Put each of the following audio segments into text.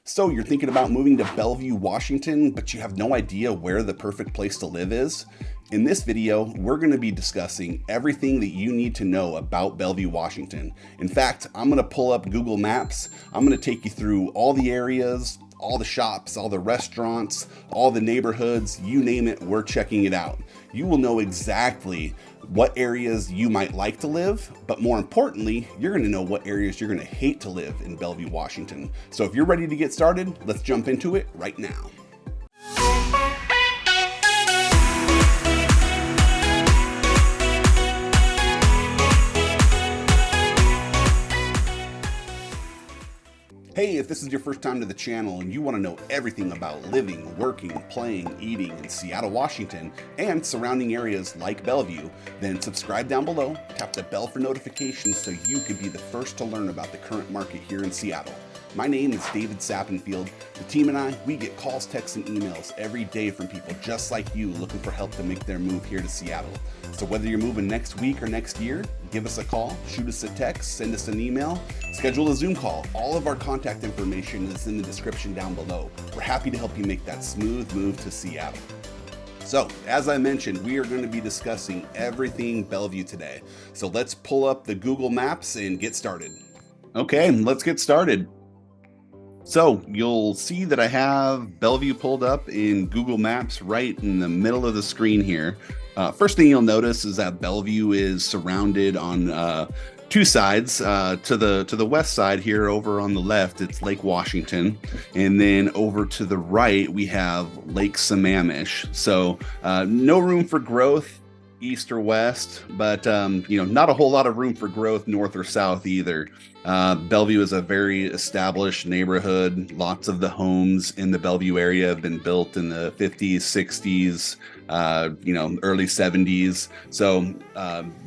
So you're thinking about moving to Bellevue, Washington, but you have no idea where the perfect place to live is? In this video, we're going to be discussing everything that you need to know about Bellevue, Washington. In fact, I'm going to pull up Google Maps. I'm going to take you through all the areas, all the shops, all the restaurants, all the neighborhoods, you name it, we're checking it out. You will know exactly what areas you might like to live, but more importantly, you're going to know what areas you're going to hate to live in Bellevue, Washington. So if you're ready to get started, let's jump into it right now. Hey, if this is your first time to the channel and you want to know everything about living, working, playing, eating in Seattle, Washington, and surrounding areas like Bellevue, then subscribe down below, tap the bell for notifications so you can be the first to learn about the current market here in Seattle. My name is David Sappenfield. The team and I, we get calls, texts, and emails every day from people just like you looking for help to make their move here to Seattle. So whether you're moving next week or next year, give us a call, shoot us a text, send us an email, schedule a Zoom call. All of our contact information is in the description down below. We're happy to help you make that smooth move to Seattle. So, as I mentioned, we are going to be discussing everything Bellevue today. So let's pull up the Google Maps and get started. Okay, let's get started. So you'll see that I have Bellevue pulled up in Google Maps right in the middle of the screen here. First thing you'll notice is that Bellevue is surrounded on two sides. To the west side here, over on the left, it's Lake Washington, and then over to the right we have Lake Sammamish. So no room for growth east or west, but not a whole lot of room for growth north or south either. Bellevue is a very established neighborhood. Lots of the homes in the Bellevue area have been built in the 50s, 60s, early 70s. So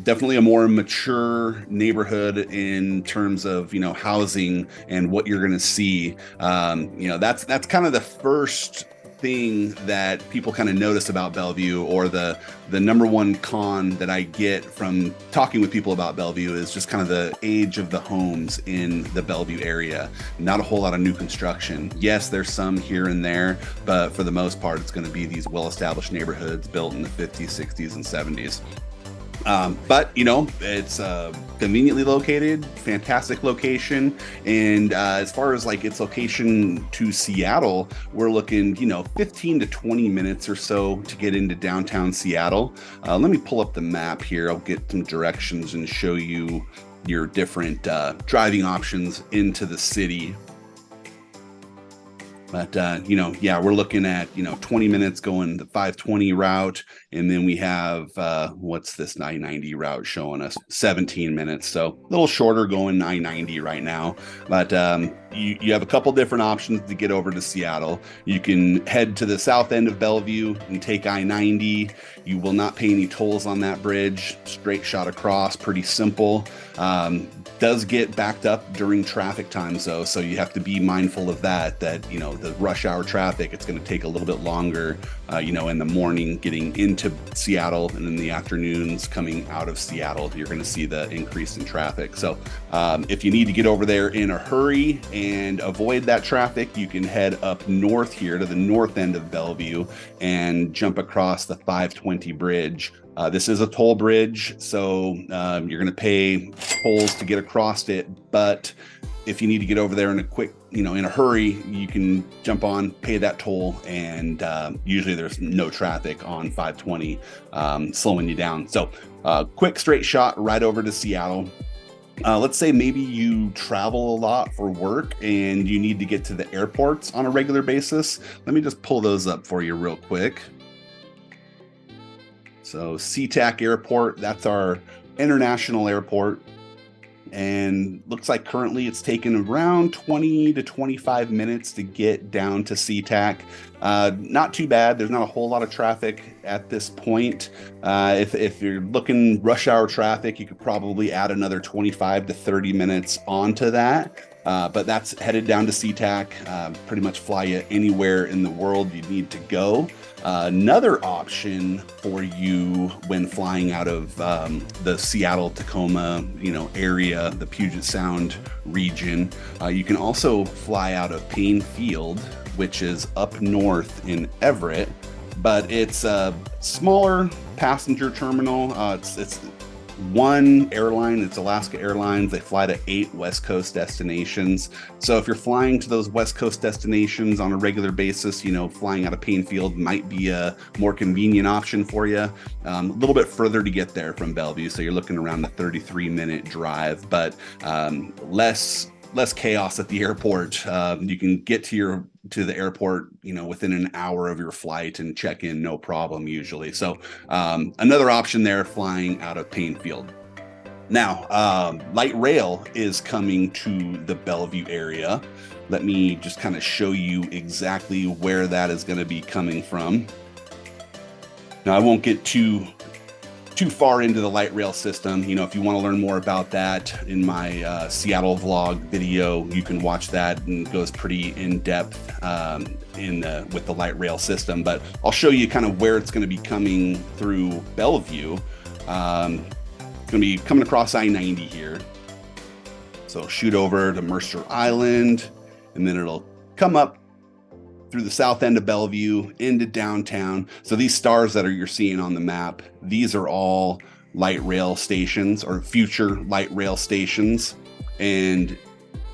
definitely a more mature neighborhood in terms of, housing and what you're going to see. That's kind of the first thing that people kind of notice about Bellevue, or the number one con that I get from talking with people about Bellevue is just kind of the age of the homes in the Bellevue area. Not a whole lot of new construction. Yes, there's some here and there, but for the most part, it's going to be these well-established neighborhoods built in the 50s, 60s, and 70s. But it's conveniently located, fantastic location. And as far as like its location to Seattle, we're looking, 15 to 20 minutes or so to get into downtown Seattle. Let me pull up the map here. I'll get some directions and show you your different driving options into the city. But, we're looking at, 20 minutes going the 520 route. And then we have, what's this I-90 route showing us? 17 minutes. So a little shorter going I-90 right now. But you have a couple different options to get over to Seattle. You can head to the south end of Bellevue and take I-90. You will not pay any tolls on that bridge. Straight shot across, pretty simple. Does get backed up during traffic times though, so you have to be mindful of that the rush hour traffic, it's going to take a little bit longer in the morning getting into Seattle, and in the afternoons coming out of Seattle you're going to see the increase in traffic. So if you need to get over there in a hurry and avoid that traffic, you can head up north here to the north end of Bellevue and jump across the 520 bridge. This is a toll bridge, so you're going to pay tolls to get across it. But if you need to get over there in a quick, in a hurry, you can jump on, pay that toll, and usually there's no traffic on 520 slowing you down. So quick straight shot right over to Seattle. Let's say maybe you travel a lot for work and you need to get to the airports on a regular basis. Let me just pull those up for you real quick. So SeaTac Airport, that's our international airport. And looks like currently it's taken around 20 to 25 minutes to get down to SeaTac. Not too bad. There's not a whole lot of traffic at this point. If you're looking rush hour traffic, you could probably add another 25 to 30 minutes onto that. but that's headed down to SeaTac. Pretty much fly you anywhere in the world you need to go. Another option for you when flying out of the Seattle, Tacoma, area, the Puget Sound region, you can also fly out of Payne Field, which is up north in Everett, but it's a smaller passenger terminal. It's one airline, it's Alaska Airlines. They fly to 8 West Coast destinations. So if you're flying to those West Coast destinations on a regular basis, flying out of Payne Field might be a more convenient option for you. A little bit further to get there from Bellevue, so you're looking around a 33-minute drive, but less chaos at the airport. You can get to the airport, within an hour of your flight and check in no problem usually. So another option there, flying out of Payne Field. Now, light rail is coming to the Bellevue area. Let me just kind of show you exactly where that is going to be coming from. Now, I won't get too far into the light rail system. If you want to learn more about that, in my Seattle vlog video, you can watch that, and it goes pretty in depth with the light rail system. But I'll show you kind of where it's going to be coming through Bellevue. It's going to be coming across I-90 here. So shoot over to Mercer Island, and then it'll come up through the south end of Bellevue into downtown. So these stars that you're seeing on the map, these are all light rail stations or future light rail stations. And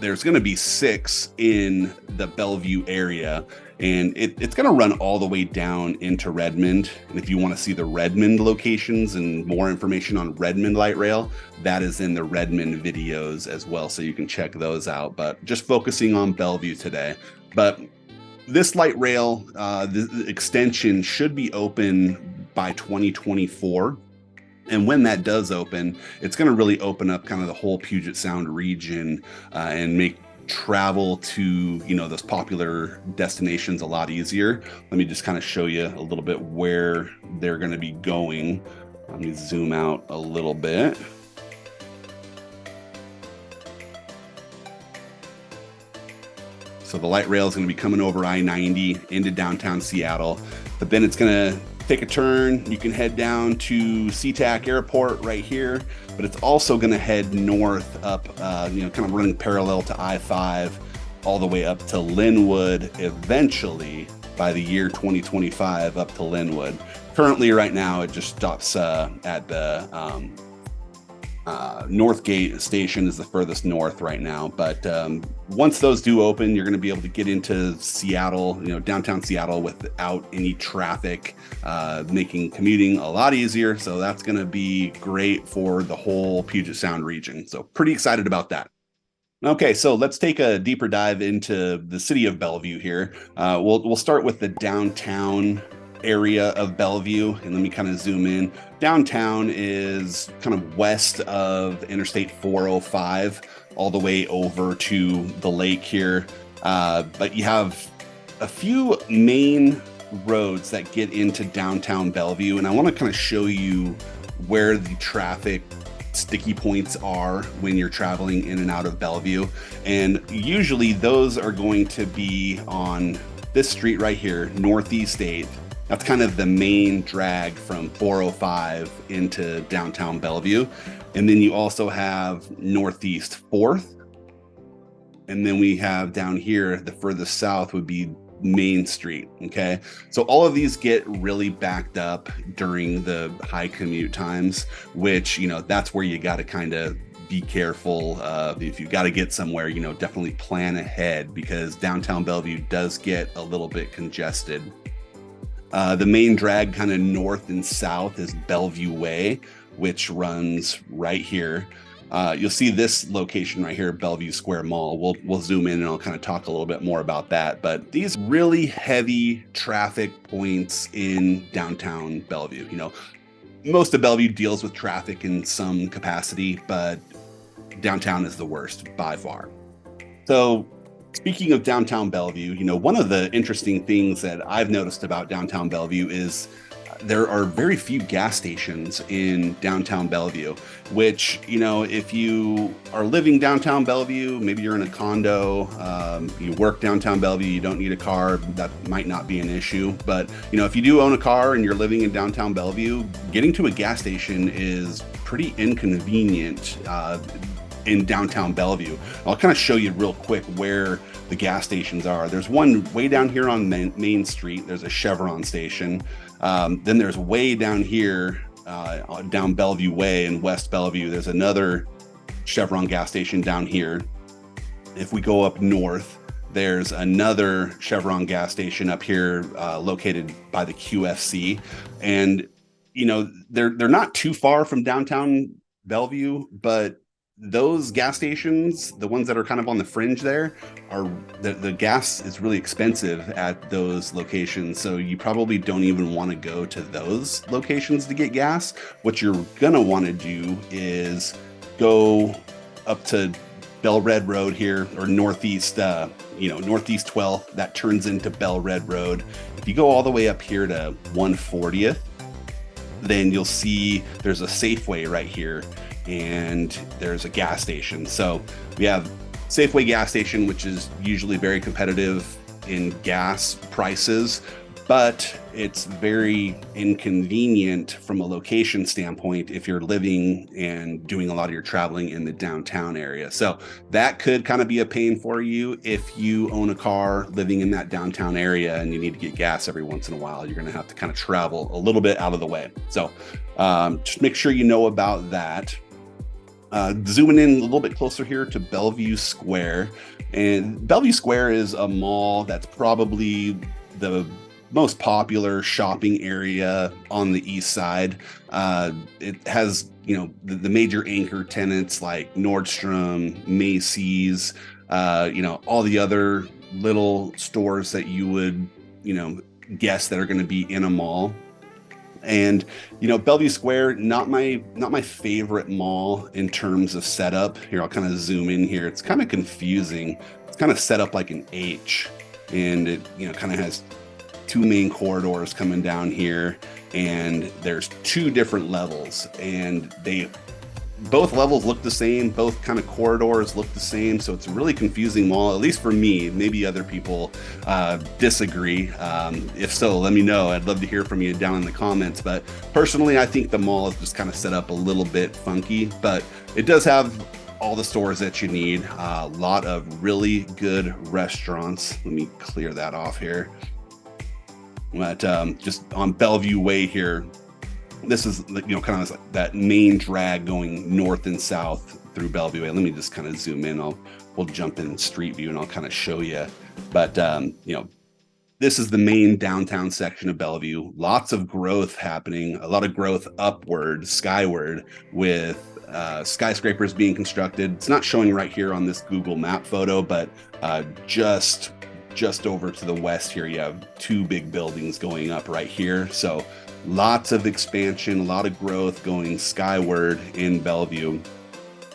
there's going to be 6 in the Bellevue area, and it's going to run all the way down into Redmond. And if you want to see the Redmond locations and more information on Redmond light rail, that is in the Redmond videos as well, so you can check those out. But just focusing on Bellevue today. But this light rail, the extension should be open by 2024. And when that does open, it's going to really open up kind of the whole Puget Sound region and make travel to, those popular destinations a lot easier. Let me just kind of show you a little bit where they're going to be going. Let me zoom out a little bit. So the light rail is going to be coming over I-90 into downtown Seattle, but then it's going to take a turn. You can head down to SeaTac Airport right here, but it's also going to head north up, kind of running parallel to I-5 all the way up to Linwood, eventually by the year 2025 up to Linwood. Currently right now it just stops at the Northgate station is the furthest north right now, but once those do open, you're going to be able to get into Seattle, downtown Seattle, without any traffic, making commuting a lot easier. So that's going to be great for the whole Puget Sound region. So pretty excited about that. Okay, so let's take a deeper dive into the city of Bellevue here. We'll start with the downtown area of Bellevue, and let me kind of zoom in. Downtown is kind of west of Interstate 405 all the way over to the lake here, but you have a few main roads that get into downtown Bellevue, and I want to kind of show you where the traffic sticky points are when you're traveling in and out of Bellevue. And usually those are going to be on this street right here, Northeast 8th. That's kind of the main drag from 405 into downtown Bellevue. And then you also have Northeast 4th. And then we have down here, the furthest south would be Main Street. Okay. So all of these get really backed up during the high commute times, which, that's where you got to kind of be careful. If you've got to get somewhere, definitely plan ahead, because downtown Bellevue does get a little bit congested. The main drag kind of north and south is Bellevue WA, which runs right here. You'll see this location right here, Bellevue Square Mall. We'll zoom in and I'll kind of talk a little bit more about that. But these really heavy traffic points in downtown Bellevue. Most of Bellevue deals with traffic in some capacity, but downtown is the worst by far. So speaking of downtown Bellevue, one of the interesting things that I've noticed about downtown Bellevue is there are very few gas stations in downtown Bellevue, which, if you are living downtown Bellevue, maybe you're in a condo, you work downtown Bellevue, you don't need a car, that might not be an issue. But, if you do own a car and you're living in downtown Bellevue, getting to a gas station is pretty inconvenient in downtown Bellevue. I'll kind of show you real quick where the gas stations are. There's one way down here on Main Street. There's a Chevron station. Then there's way down here, down Bellevue Way in West Bellevue. There's another Chevron gas station down here. If we go up north, there's another Chevron gas station up here, located by the QFC. And, they're not too far from downtown Bellevue, but those gas stations, the ones that are kind of on the fringe there, are the gas is really expensive at those locations. So you probably don't even want to go to those locations to get gas. What you're gonna want to do is go up to Bell Red Road here, or northeast, northeast 12th, that turns into Bell Red Road. If you go all the way up here to 140th, then you'll see there's a Safeway right here, and there's a gas station. So we have Safeway gas station, which is usually very competitive in gas prices, but it's very inconvenient from a location standpoint if you're living and doing a lot of your traveling in the downtown area. So that could kind of be a pain for you if you own a car living in that downtown area and you need to get gas every once in a while. You're going to have to kind of travel a little bit out of the way. So just make sure you know about that. Zooming in a little bit closer here to Bellevue Square. And Bellevue Square is a mall that's probably the most popular shopping area on the east side. It has, the major anchor tenants like Nordstrom, Macy's, all the other little stores that you would, guess that are going to be in a mall. And, Bellevue Square, not my favorite mall in terms of setup. Here, I'll kind of zoom in here. It's kind of confusing. It's kind of set up like an H, and it, kind of has two main corridors coming down here, and there's two different levels, and both levels look the same, both kind of corridors look the same. So it's a really confusing mall, at least for me. Maybe other people disagree. If so, let me know. I'd love to hear from you down in the comments. But personally, I think the mall is just kind of set up a little bit funky, but it does have all the stores that you need. A lot of really good restaurants. Let me clear that off here. But just on Bellevue Way here, this is, kind of like that main drag going north and south through Bellevue Way. Let me just kind of zoom in. We'll jump in Street View and I'll kind of show you. But, this is the main downtown section of Bellevue. Lots of growth happening, a lot of growth upward, skyward, with skyscrapers being constructed. It's not showing right here on this Google map photo, but just over to the west here, you have two big buildings going up right here. So lots of expansion, a lot of growth going skyward in Bellevue.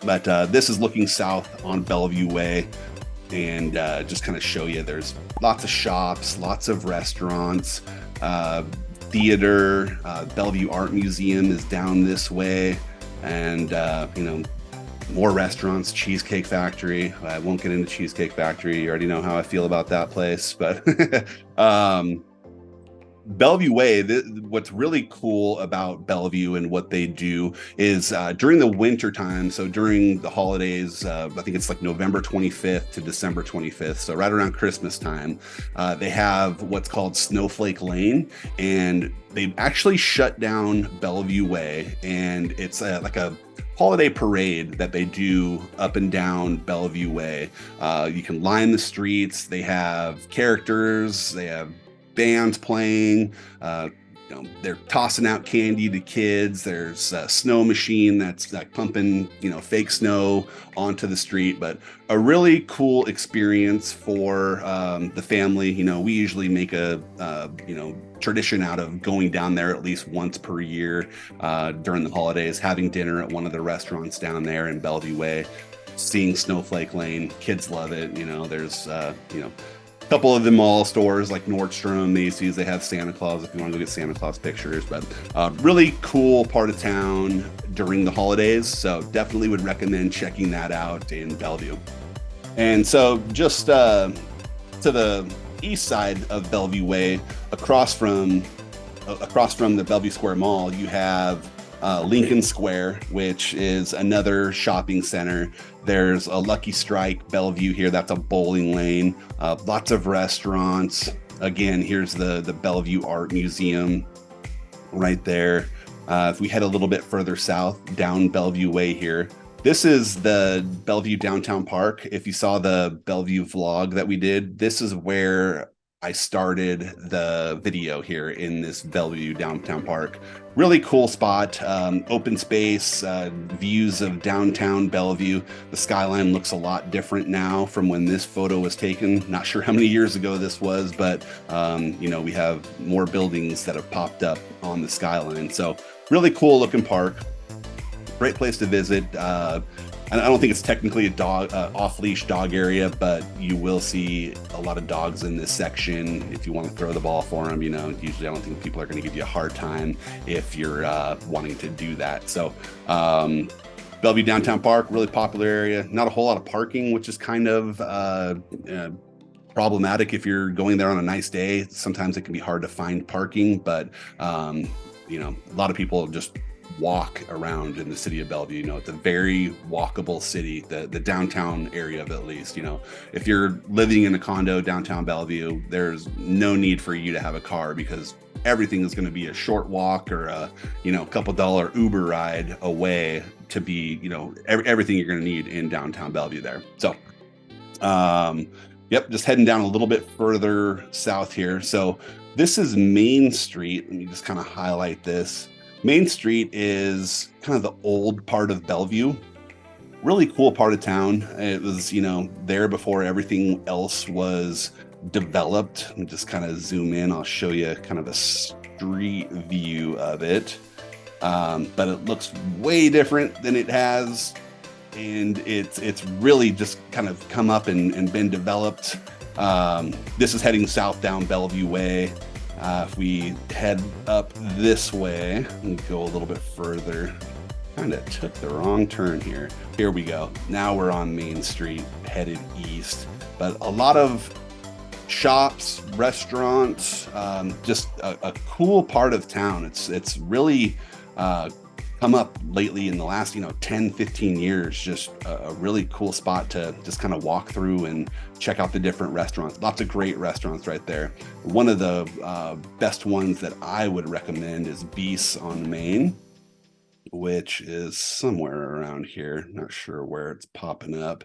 But this is looking south on Bellevue Way, and just kind of show you there's lots of shops, lots of restaurants, theater. Bellevue Art Museum is down this way, and more restaurants. Cheesecake Factory. I won't get into Cheesecake Factory. You already know how I feel about that place. But Bellevue Way, what's really cool about Bellevue and what they do is during the winter time, so during the holidays, I think it's like November 25th to December 25th, so right around Christmas time, they have what's called Snowflake Lane, and they actually shut down Bellevue Way, and it's like a holiday parade that they do up and down Bellevue Way. You can line the streets. They have characters. They have bands playing. They're tossing out candy to kids. There's a snow machine that's like pumping, fake snow onto the street. But a really cool experience for the family. We usually make a tradition out of going down there at least once per year during the holidays, having dinner at one of the restaurants down there in Bellevue Way, seeing Snowflake Lane. Kids love it. There's couple of the mall stores like Nordstrom, Macy's, they have Santa Claus if you want to go get Santa Claus pictures. But really cool part of town during the holidays. So definitely would recommend checking that out in Bellevue. And so just to the east side of Bellevue Way, across from the Bellevue Square Mall, you have Lincoln Square, which is another shopping center. There's a Lucky Strike Bellevue here. That's a bowling lane. Lots of restaurants. Again, here's the Bellevue Art Museum right there. If we head a little bit further south, down Bellevue Way here, this is the Bellevue Downtown Park. If you saw the Bellevue vlog that we did, this is where I started the video here in this Bellevue Downtown Park. Really cool spot, open space, views of downtown Bellevue. The skyline looks a lot different now from when this photo was taken. Not sure how many years ago this was, but we have more buildings that have popped up on the skyline. So really cool looking park. Great place to visit. I don't think it's technically a dog off-leash dog area, but you will see a lot of dogs in this section. If you want to throw the ball for them, usually I don't think people are going to give you a hard time if you're wanting to do that. So Bellevue Downtown Park, really popular area. Not a whole lot of parking, which is kind of problematic if you're going there on a nice day. Sometimes it can be hard to find parking, but a lot of people just walk around in the city of Bellevue. It's a very walkable city, the downtown area of it, at least. If you're living in a condo downtown Bellevue, there's no need for you to have a car because everything is going to be a short walk or a couple dollar Uber ride away to be everything you're going to need in downtown Bellevue there. So just heading down a little bit further south here. So this is Main Street. Let me just kind of highlight this. Main Street is kind of the old part of Bellevue. Really cool part of town. It was, there before everything else was developed. Let me just kind of zoom in. I'll show you kind of a street view of it. But it looks way different than it has. And it's really just kind of come up and been developed. This is heading south down Bellevue Way. If we head up this way and go a little bit further, kind of took the wrong turn here. Here we go. Now we're on Main Street, headed east. But a lot of shops, restaurants, just a cool part of town. It's really come up lately in the last 10 15 years. Just a really cool spot to just kind of walk through and check out the different restaurants. Lots of great restaurants right there. One of the best ones that I would recommend is Beast on Main, which is somewhere around here. Not sure where it's popping up.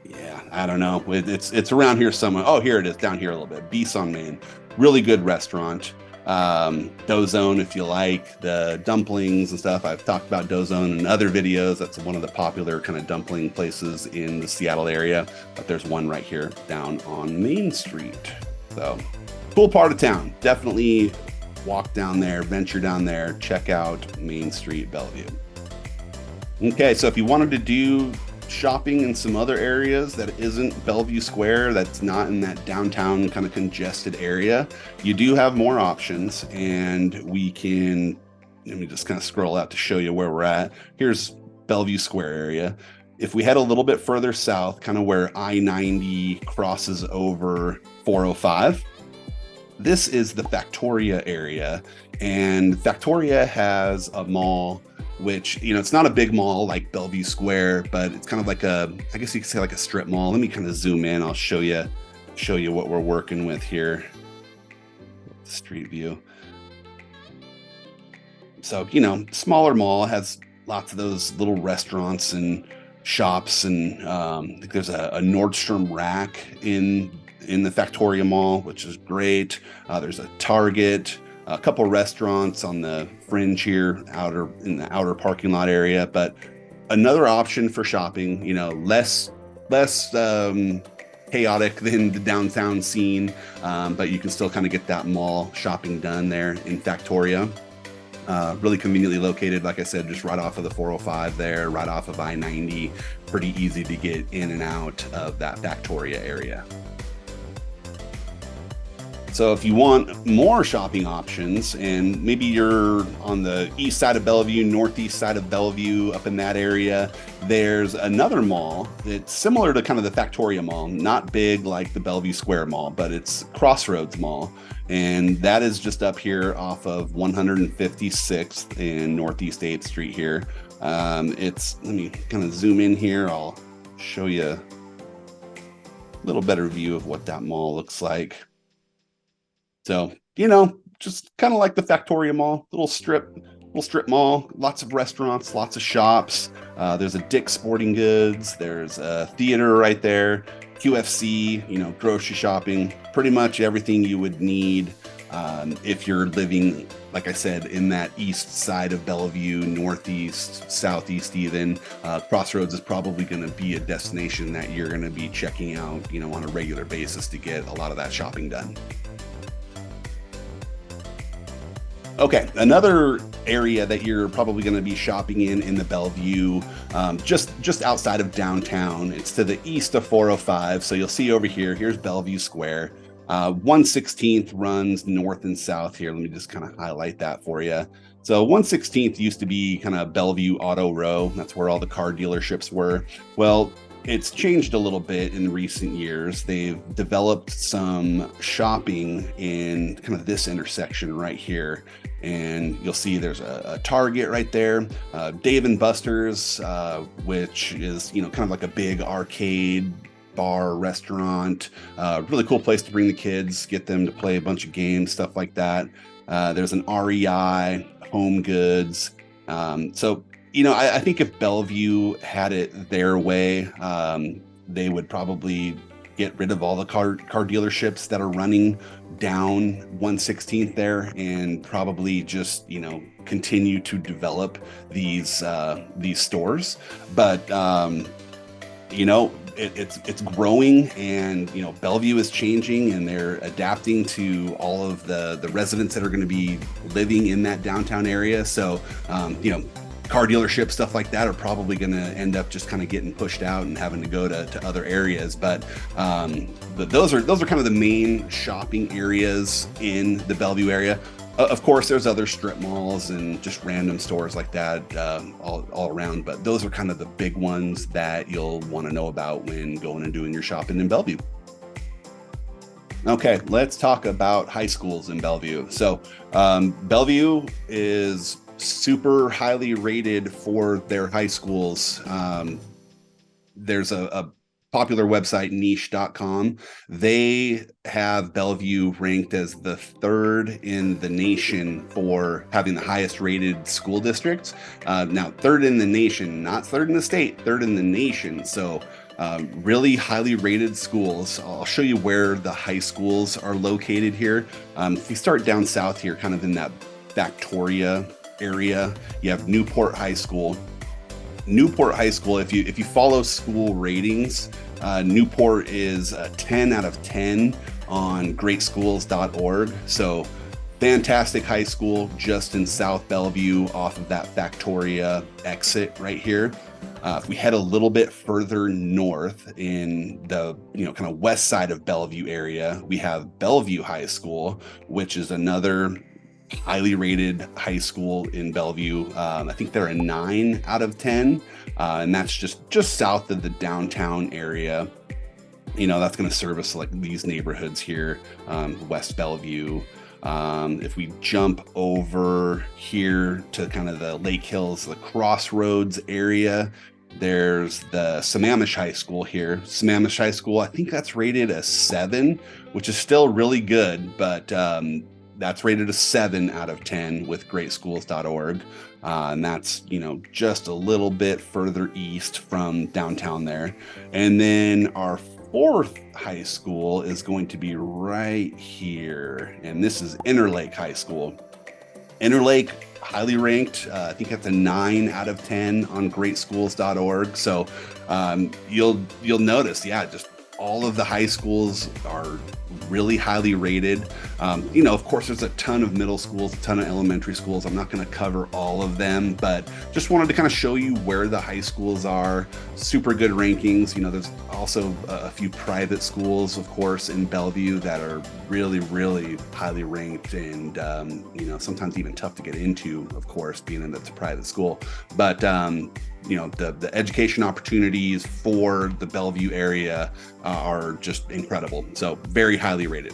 Yeah, I don't know. It's around here somewhere. Oh, here it is, down here a little bit. Beast on Main, really good restaurant. Dozone, if you like the dumplings and stuff. I've talked about Dozone in other videos. That's one of the popular kind of dumpling places in the Seattle area. But there's one right here down on Main Street. So cool part of town. Definitely walk down there, venture down there, check out Main Street, Bellevue. Okay, so if you wanted to do shopping in some other areas that isn't Bellevue Square, that's not in that downtown kind of congested area, you do have more options. And let me just kind of scroll out to show you where we're at. Here's Bellevue Square area. If we head a little bit further south, kind of where I-90 crosses over 405, this is the Factoria area. And Factoria has a mall which, it's not a big mall like Bellevue Square, but it's kind of like I guess you could say like a strip mall. Let me kind of zoom in. I'll show you what we're working with here. Street view. So, smaller mall, has lots of those little restaurants and shops. And I think there's a Nordstrom rack in the Factoria Mall, which is great. There's a Target, a couple restaurants on the fringe here, in the outer parking lot area. But another option for shopping, less chaotic than the downtown scene, but you can still kind of get that mall shopping done there in Factoria. Really conveniently located, like I said, just right off of the 405 there, right off of I-90. Pretty easy to get in and out of that Factoria area. So if you want more shopping options, and maybe you're on the east side of Bellevue, northeast side of Bellevue, up in that area, there's another mall that's similar to kind of the Factoria Mall, not big like the Bellevue Square Mall, but it's Crossroads Mall. And that is just up here off of 156th and Northeast 8th Street here. Let me kind of zoom in here. I'll show you a little better view of what that mall looks like. So, just kind of like the Factoria Mall, little strip mall, lots of restaurants, lots of shops. There's a Dick's Sporting Goods. There's a theater right there, QFC, grocery shopping, pretty much everything you would need if you're living, like I said, in that east side of Bellevue, northeast, southeast even. Crossroads is probably going to be a destination that you're going to be checking out, on a regular basis to get a lot of that shopping done. Okay, another area that you're probably going to be shopping in the Bellevue, just outside of downtown. It's to the east of 405. So you'll see over here, here's Bellevue Square. 116th runs north and south here. Let me just kind of highlight that for you. So 116th used to be kind of Bellevue Auto Row. That's where all the car dealerships were. Well, it's changed a little bit in recent years. They've developed some shopping in kind of this intersection right here. And you'll see there's a Target right there, Dave & Buster's, which is, kind of like a big arcade bar restaurant, really cool place to bring the kids, get them to play a bunch of games, stuff like that. There's an REI, Home Goods. I think if Bellevue had it their way, they would probably get rid of all the car dealerships that are running down 116th there, and probably just continue to develop these stores. But it's growing, and Bellevue is changing, and they're adapting to all of the residents that are going to be living in that downtown area. So car dealerships, stuff like that, are probably going to end up just kind of getting pushed out and having to go to other areas. But those are kind of the main shopping areas in the Bellevue area. Of course, there's other strip malls and just random stores like that all around, but those are kind of the big ones that you'll want to know about when going and doing your shopping in Bellevue. Okay, let's talk about high schools in Bellevue. So Bellevue is super highly rated for their high schools. There's a popular website, niche.com. They have Bellevue ranked as the third in the nation for having the highest rated school districts. Now, third in the nation, not third in the state, third in the nation. So really highly rated schools. I'll show you where the high schools are located here. If you start down south here, kind of in that Factoria area, you have Newport High School. Newport High School, if you follow school ratings, Newport is a 10 out of 10 on greatschools.org. So fantastic high school just in South Bellevue off of that Factoria exit right here. If we head a little bit further north in the kind of west side of Bellevue area, we have Bellevue High School, which is another highly rated high school in Bellevue. I think they're a 9 out of 10, and that's just south of the downtown area. That's going to service like these neighborhoods here, West Bellevue. If we jump over here to kind of the Lake Hills, the Crossroads area, there's the Sammamish High School here. Sammamish High School, I think that's rated a 7, which is still really good, but that's rated a 7 out of 10 with greatschools.org. And that's, just a little bit further east from downtown there. And then our fourth high school is going to be right here. And this is Interlake High School. Interlake, highly ranked. I think that's a 9 out of 10 on greatschools.org. So you'll notice, just all of the high schools are really highly rated. Of course, there's a ton of middle schools, a ton of elementary schools. I'm not going to cover all of them, but just wanted to kind of show you where the high schools are. Super good rankings. There's also a few private schools, of course, in Bellevue that are really, really highly ranked and, sometimes even tough to get into, of course, being that it's a private school. But, the education opportunities for the Bellevue area are just incredible. So very highly rated.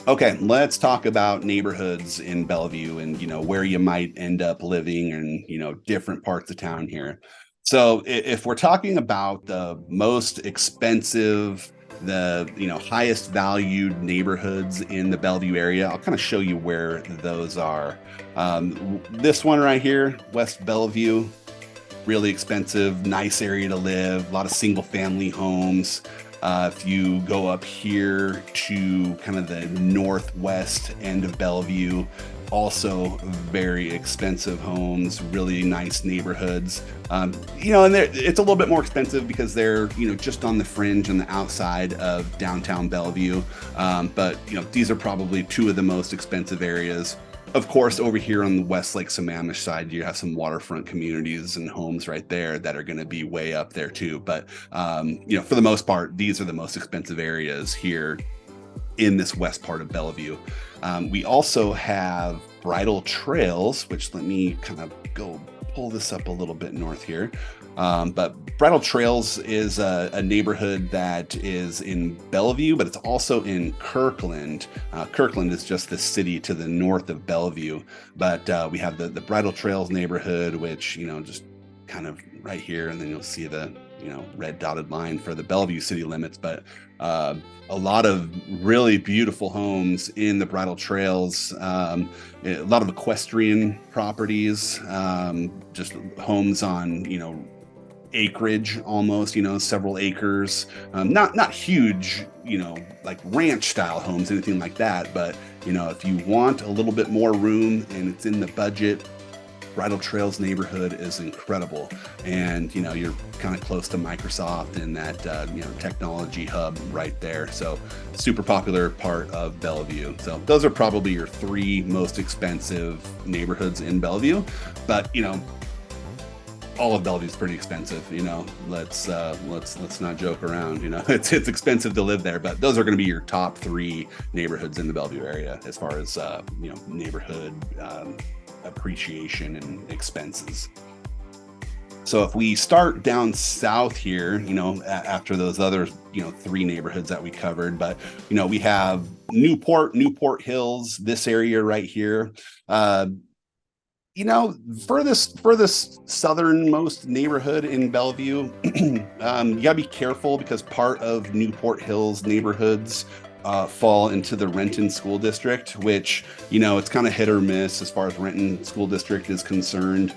Okay, let's talk about neighborhoods in Bellevue and, where you might end up living and, different parts of town here. So if we're talking about the most expensive, the highest valued neighborhoods in the Bellevue area, I'll kind of show you where those are. This one right here, West Bellevue, really expensive, nice area to live, a lot of single family homes. If you go up here to kind of the northwest end of Bellevue, also very expensive homes, really nice neighborhoods. And it's a little bit more expensive because they're, just on the fringe on the outside of downtown Bellevue. But these are probably two of the most expensive areas. Of course, over here on the West Lake Sammamish side, you have some waterfront communities and homes right there that are going to be way up there too. But, for the most part, these are the most expensive areas here in this west part of Bellevue. We also have Bridle Trails, which let me kind of go pull this up a little bit north here. But Bridle Trails is a neighborhood that is in Bellevue, but it's also in Kirkland. Kirkland is just the city to the north of Bellevue. But we have the Bridle Trails neighborhood, which, just kind of right here, and then you'll see the, red dotted line for the Bellevue city limits. But a lot of really beautiful homes in the Bridle Trails, a lot of equestrian properties, just homes on, acreage almost, several acres, not huge, like ranch style homes, anything like that. But, if you want a little bit more room and it's in the budget, Bridle Trails neighborhood is incredible. And, you're kind of close to Microsoft and that, technology hub right there. So super popular part of Bellevue. So those are probably your three most expensive neighborhoods in Bellevue. But, all of Bellevue is pretty expensive. Let's not joke around. It's expensive to live there, but those are going to be your top three neighborhoods in the Bellevue area as far as neighborhood appreciation and expenses. So if we start down south here, after those other three neighborhoods that we covered, but we have Newport Hills, this area right here. Furthest southernmost neighborhood in Bellevue, you gotta be careful because part of Newport Hills neighborhoods fall into the Renton School District, which, it's kind of hit or miss as far as Renton School District is concerned.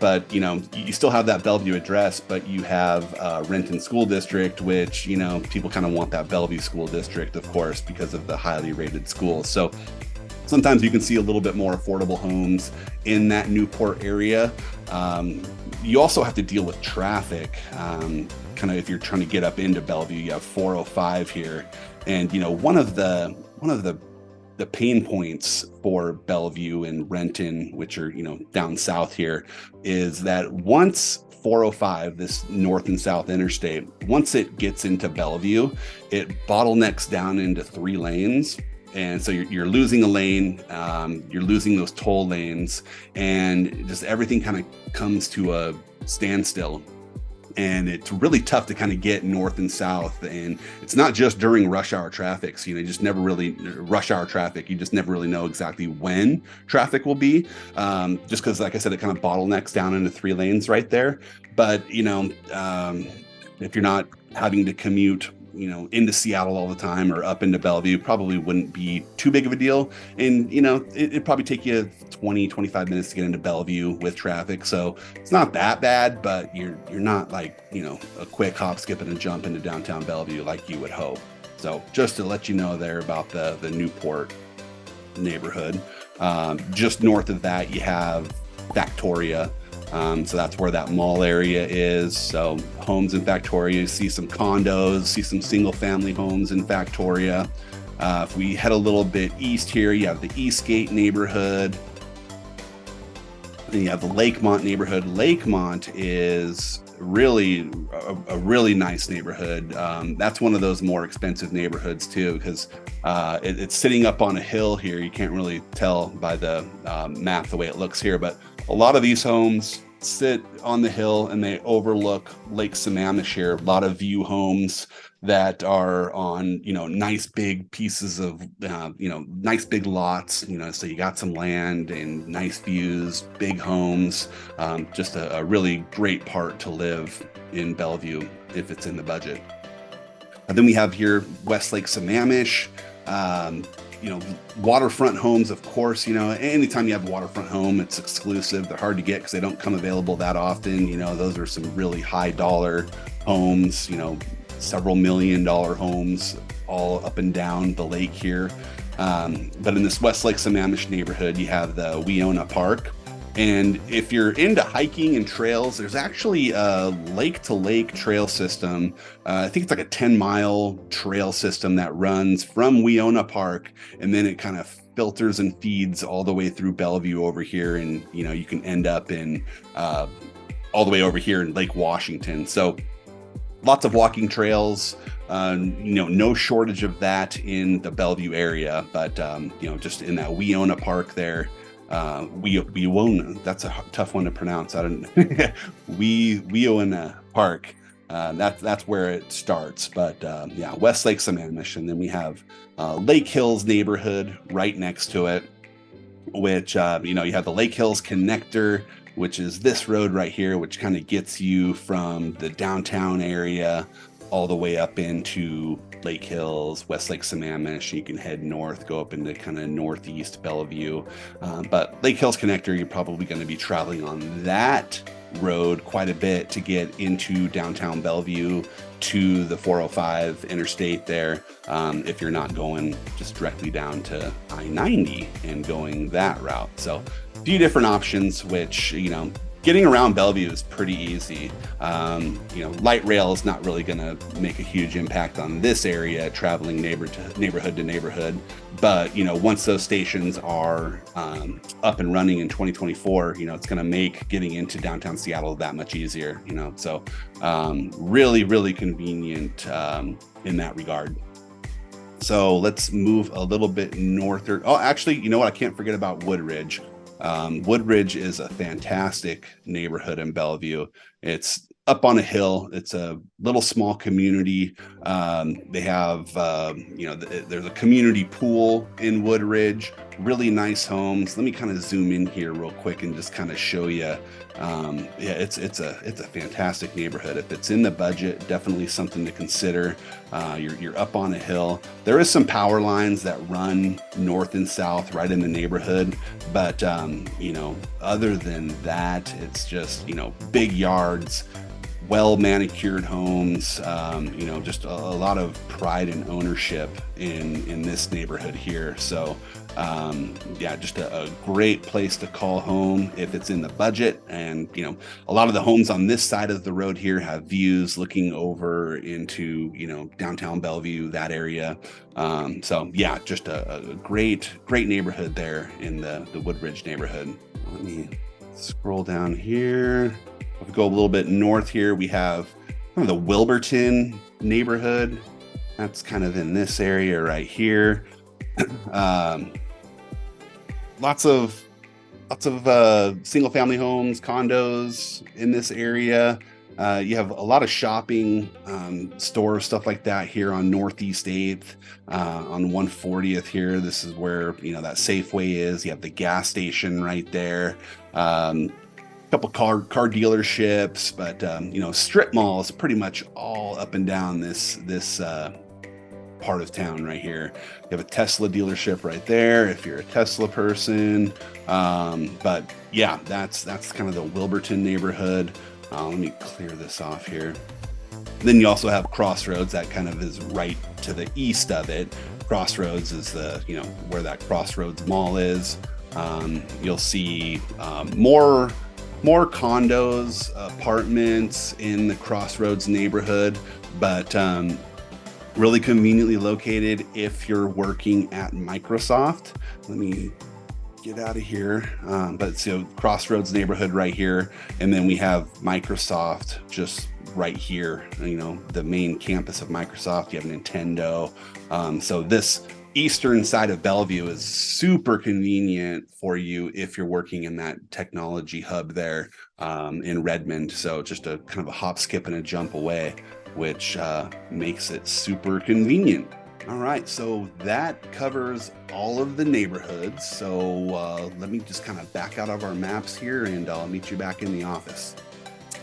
But, you still have that Bellevue address, but you have Renton School District, which, people kind of want that Bellevue School District, of course, because of the highly rated schools. So sometimes you can see a little bit more affordable homes in that Newport area. You also have to deal with traffic. Kind of if you're trying to get up into Bellevue, you have 405 here. And, one of the pain points for Bellevue and Renton, which are, down south here, is that once 405, this north and south interstate, once it gets into Bellevue, it bottlenecks down into 3 lanes. And so you're losing a lane, you're losing those toll lanes, and just everything kind of comes to a standstill. And it's really tough to kind of get north and south. And it's not just during rush hour traffic. So, you just never really rush hour traffic. You just never really know exactly when traffic will be. Just because, like I said, it kind of bottlenecks down into 3 lanes right there. But, if you're not having to commute into Seattle all the time or up into Bellevue, probably wouldn't be too big of a deal. And, it'd probably take you 20, 25 minutes to get into Bellevue with traffic. So it's not that bad, but you're not like, a quick hop, skip, and a jump into downtown Bellevue like you would hope. So just to let you know there about the Newport neighborhood. Just north of that, you have Victoria. So that's where that mall area is. So homes in Factoria, you see some condos, see some single family homes in Factoria. If we head a little bit east here, you have the Eastgate neighborhood. Then you have the Lakemont neighborhood. Lakemont is really a really nice neighborhood. That's one of those more expensive neighborhoods too, because it's sitting up on a hill here. You can't really tell by the map the way it looks here, but a lot of these homes sit on the hill and they overlook Lake Sammamish here. A lot of view homes that are on, nice big pieces of, nice big lots, so you got some land and nice views, big homes, just a really great part to live in Bellevue if it's in the budget. And then we have here Westlake Sammamish, waterfront homes, of course. Anytime you have a waterfront home, it's exclusive. They're hard to get because they don't come available that often. Those are some really high dollar homes, several $1 million homes all up and down the lake here. But in this Westlake Sammamish neighborhood, you have the Weona Park. And if you're into hiking and trails, there's actually a lake to lake trail system. I think it's like a 10-mile trail system that runs from Weona Park, and then it kind of filters and feeds all the way through Bellevue over here. And, you can end up in all the way over here in Lake Washington. So lots of walking trails, no shortage of that in the Bellevue area, but, just in that Weona Park there. Weona, that's a tough one to pronounce. I don't Weona Park. That's where it starts. But Westlake Sammamish, and then we have Lake Hills neighborhood right next to it, which you have the Lake Hills connector, which is this road right here, which kind of gets you from the downtown area all the way up into Lake Hills, Westlake Sammamish. You can head north, go up into kind of northeast Bellevue. But Lake Hills connector, you're probably going to be traveling on that road quite a bit to get into downtown Bellevue to the 405 interstate there, if you're not going just directly down to I-90 and going that route. So a few different options, which, getting around Bellevue is pretty easy. Light rail is not really going to make a huge impact on this area, traveling neighborhood to neighborhood. But, once those stations are up and running in 2024, it's going to make getting into downtown Seattle that much easier, So really, really convenient in that regard. So let's move a little bit north. Oh, actually, you know what? I can't forget about Woodridge. Woodridge is a fantastic neighborhood in Bellevue. It's up on a hill. It's a little small community. They have, there's a community pool in Woodridge, really nice homes. Let me kind of zoom in here real quick and just kind of show you. It's a fantastic neighborhood. If it's in the budget, definitely something to consider. You're up on a hill. There is some power lines that run north and south right in the neighborhood, but other than that, it's just big yards, well manicured homes, just a lot of pride and ownership in this neighborhood here. So just a great place to call home if it's in the budget. And a lot of the homes on this side of the road here have views looking over into downtown Bellevue, that area. Just a great neighborhood there in the Woodridge neighborhood. Let me scroll down here. If we go a little bit north here, we have kind of the Wilburton neighborhood. That's kind of in this area right here. Lots of single family homes, condos in this area. You have a lot of shopping, stores, stuff like that here on Northeast 8th, on 140th here. This is where, that Safeway is. You have the gas station right there. Couple car dealerships, but strip malls pretty much all up and down this part of town right here. You have a Tesla dealership right there if you're a Tesla person. But yeah, that's kind of the Wilburton neighborhood. Let me clear this off here. Then you also have Crossroads, that kind of is right to the east of it. Crossroads is the where that Crossroads Mall is. You'll see more more condos, apartments in the Crossroads neighborhood, but really conveniently located if you're working at Microsoft. Let me get out of here. But so Crossroads neighborhood right here, and then we have Microsoft just right here. You know, the main campus of Microsoft. You have Nintendo. So this eastern side of Bellevue is super convenient for you if you're working in that technology hub there in Redmond. So just a kind of a hop, skip, and a jump away, which makes it super convenient. All right, so that covers all of the neighborhoods. So let me just kind of back out of our maps here, and I'll meet you back in the office.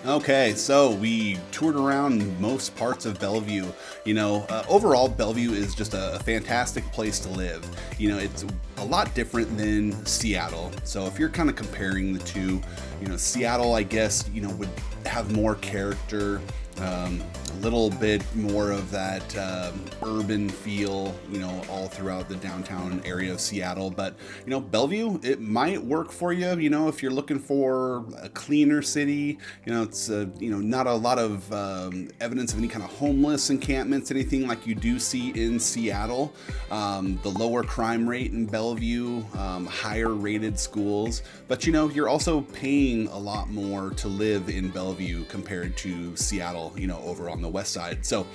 Okay, so we toured around most parts of Bellevue. You know, overall, Bellevue is just a fantastic place to live. You know, it's a lot different than Seattle. So if you're kind of comparing the two, you know, Seattle, I guess, you know, would have more character, a little bit more of that urban feel, you know, all throughout the downtown area of Seattle. But, you know, Bellevue, it might work for you, you know, if you're looking for a cleaner city. You know, it's, you know, not a lot of evidence of any kind of homeless encampments, anything like you do see in Seattle. The lower crime rate in Bellevue, higher rated schools. But, you know, you're also paying a lot more to live in Bellevue compared to Seattle, you know, over on the west side. So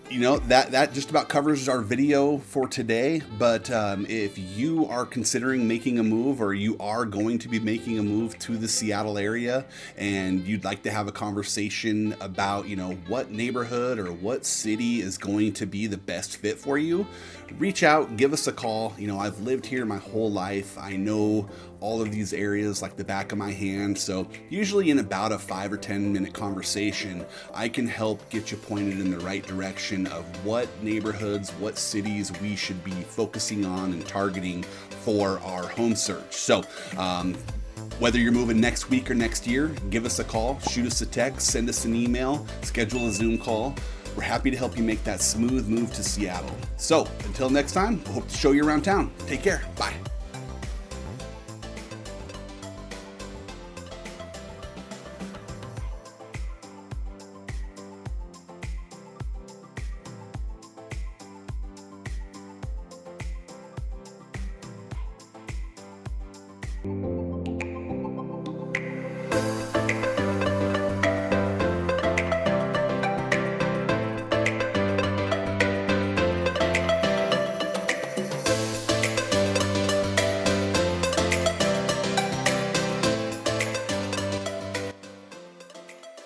you know, that just about covers our video for today. But if you are considering making a move, or you are going to be making a move to the Seattle area, and you'd like to have a conversation about, you know, what neighborhood or what city is going to be the best fit for you, reach out, give us a call. You know, I've lived here my whole life. I know all of these areas like the back of my hand. So usually in about a 5 or 10 minute conversation, I can help get you pointed in the right direction of what neighborhoods, what cities we should be focusing on and targeting for our home search. So whether you're moving next week or next year, give us a call, shoot us a text, send us an email, schedule a Zoom call. We're happy to help you make that smooth move to Seattle. So until next time, I hope to show you around town. Take care. Bye. Thank you.